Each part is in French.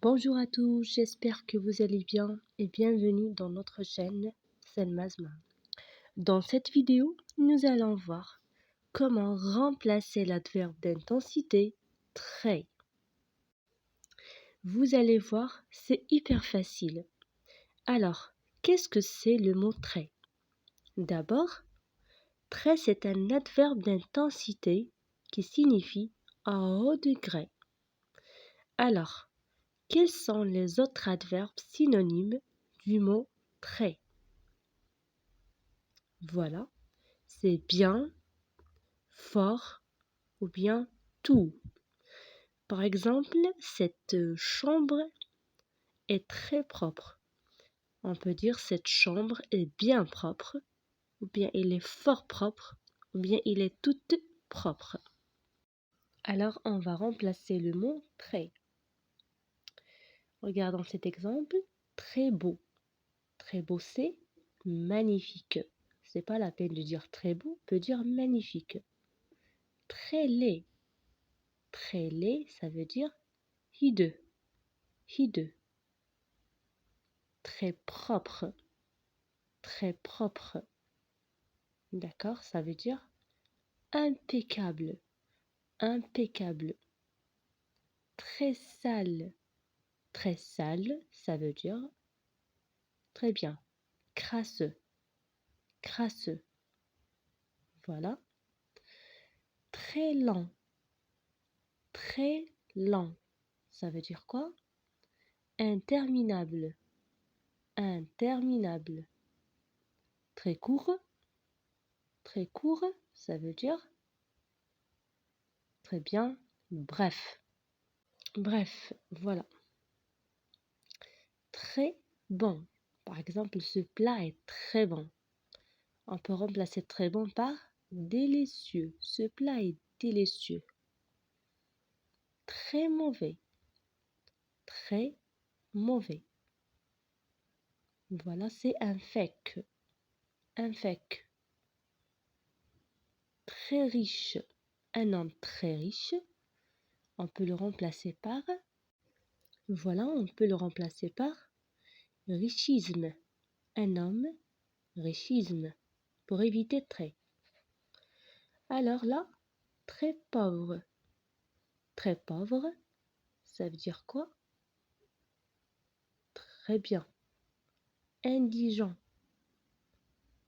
Bonjour à tous, j'espère que vous allez bien et bienvenue dans notre chaîne Selmazma. Dans cette vidéo, nous allons voir comment remplacer l'adverbe d'intensité très. Vous allez voir, c'est hyper facile. Alors, qu'est-ce que c'est le mot très? D'abord, très c'est un adverbe d'intensité qui signifie à haut degré. Alors, quels sont les autres adverbes synonymes du mot très? Voilà, c'est bien, fort ou bien tout. Par exemple, cette chambre est très propre. On peut dire cette chambre est bien propre, ou bien il est fort propre, ou bien il est toute propre. Alors, on va remplacer le mot très. Regardons cet exemple. Très beau. Très beau, c'est magnifique. C'est pas la peine de dire très beau, on peut dire magnifique. Très laid. Très laid, ça veut dire hideux. Hideux. Très propre. Très propre. D'accord, ça veut dire impeccable. Impeccable. Très sale. Très sale, ça veut dire très bien. Crasseux. Crasseux. Voilà. Très lent. Très lent. Ça veut dire quoi? Interminable. Interminable. Très court. Très court, ça veut dire très bien. Bref. Bref, voilà. Très bon. Par exemple, ce plat est très bon. On peut remplacer très bon par délicieux. Ce plat est délicieux. Très mauvais. Très mauvais. Voilà, c'est infect. Infect. Très riche. Un homme très riche. On peut le remplacer par... Voilà, on peut le remplacer par richisme. Un homme, richisme. Pour éviter très. Alors là, très pauvre. Très pauvre, ça veut dire quoi? Très bien. Indigent.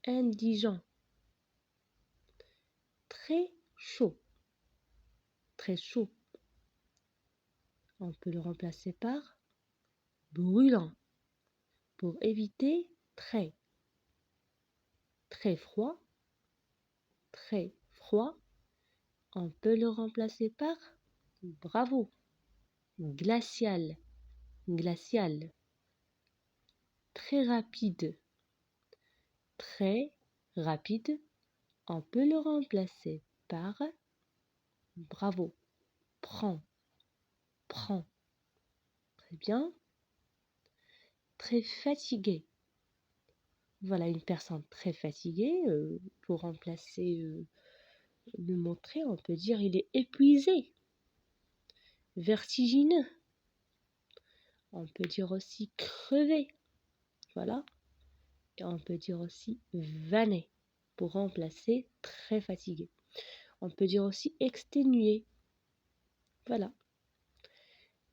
Indigent. Très chaud. Très chaud. On peut le remplacer par brûlant. Pour éviter très. Très froid. Très froid. On peut le remplacer par bravo. Glacial. Glacial. Très rapide. Très rapide. On peut le remplacer par bravo. Prends. Prends. Très bien. Très fatigué. Voilà une personne très fatiguée. Pour remplacer le mot très, on peut dire il est épuisé. Vertigineux. On peut dire aussi crevé. Voilà. Et on peut dire aussi vanné pour remplacer très fatigué. On peut dire aussi exténué. Voilà.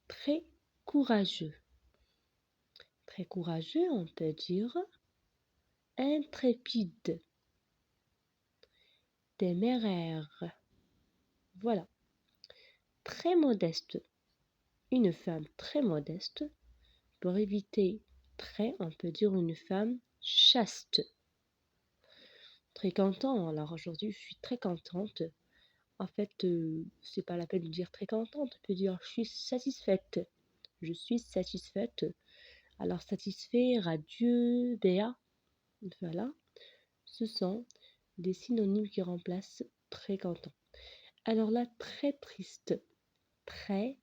Très courageux. Très courageux, on peut dire intrépide. Téméraire. Voilà. Très modeste. Une femme très modeste. Pour éviter très, on peut dire une femme chaste. Très content. Alors aujourd'hui, je suis très contente. En fait, c'est pas la peine de dire très contente. On peut dire je suis satisfaite. Je suis satisfaite. Alors satisfait, radieux, béat. Voilà. Ce sont des synonymes qui remplacent très content. Alors là, très triste. Très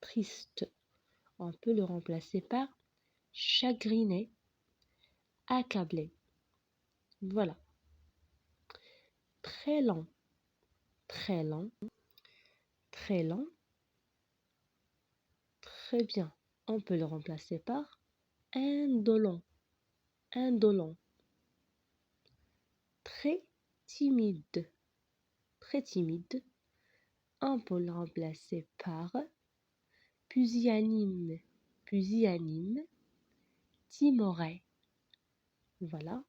triste. On peut le remplacer par chagriné, accablé. Voilà. Très lent. Très lent. Très lent. Très bien. On peut le remplacer par indolent. Indolent. Très timide. Très timide. On peut le remplacer par pusillanime. Pusillanime. Timoré. Voilà.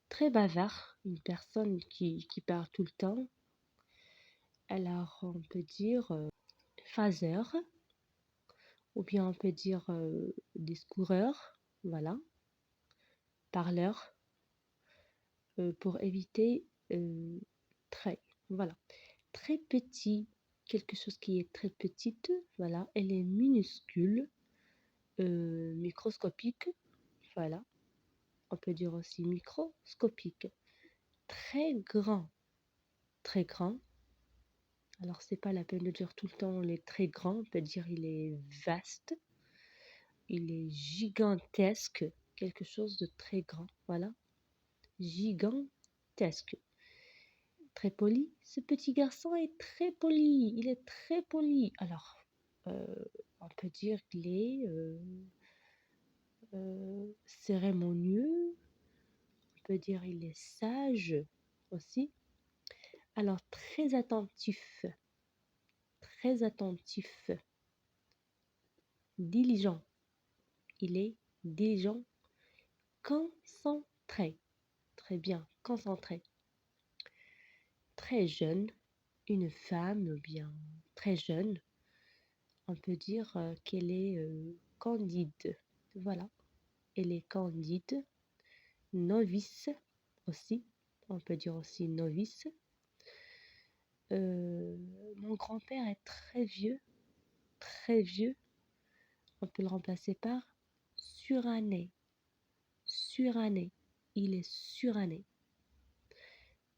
Très bavard. Une personne qui parle tout le temps. Alors, on peut dire phaseur. Ou bien on peut dire discoureur. Voilà. Parleur. Pour éviter très. Voilà. Très petit, quelque chose qui est très petite, voilà, elle est minuscule, microscopique, voilà, on peut dire aussi microscopique. Très grand, alors c'est pas la peine de dire tout le temps il est très grand, on peut dire il est vaste, il est gigantesque, quelque chose de très grand, voilà, gigantesque. Très poli. Ce petit garçon est très poli. Il est très poli. Alors, on peut dire qu'il est cérémonieux. On peut dire il est sage aussi. Alors, très attentif. Très attentif. Diligent. Il est diligent. Concentré. Très bien. Concentré. Très jeune. Une femme ou bien très jeune. On peut dire qu'elle est candide. Voilà, elle est candide. Novice aussi, on peut dire aussi novice. Mon grand-père est très vieux, très vieux. On peut le remplacer par suranné. Suranné, il est suranné.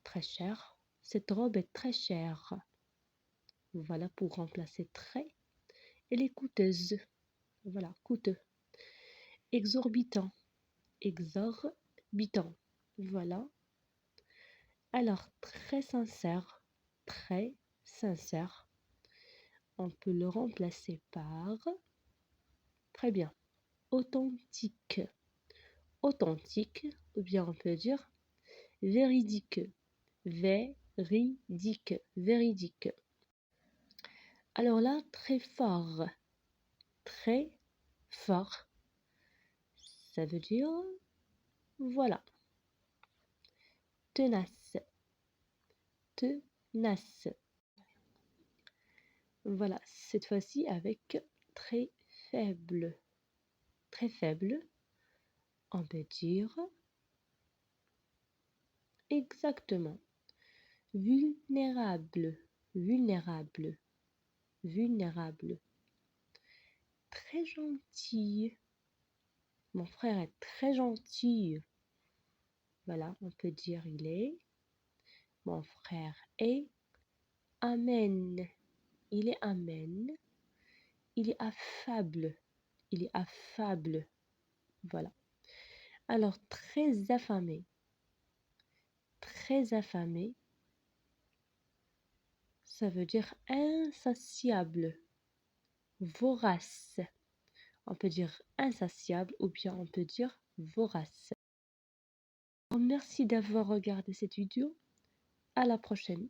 Très cher, cette robe est très chère. Voilà pour remplacer très. Elle est coûteuse. Voilà, coûteux. Exorbitant. Exorbitant. Voilà. Alors, très sincère. Très sincère. On peut le remplacer par... Très bien. Authentique. Authentique. Ou bien on peut dire véridique. Véridique. Véridique. Alors là, très fort. Très fort. Ça veut dire... Voilà. Tenace. Tenace. Voilà, cette fois-ci avec très faible. Très faible. On peut dire exactement. Vulnérable. Vulnérable. Vulnérable. Très gentil. Mon frère est très gentil. Voilà, on peut dire il est. Mon frère est. Amen. Il est amen. Il est affable. Il est affable. Voilà. Alors, très affamé. Très affamé. Ça veut dire insatiable. Vorace. On peut dire insatiable ou bien on peut dire vorace. Merci d'avoir regardé cette vidéo. À la prochaine.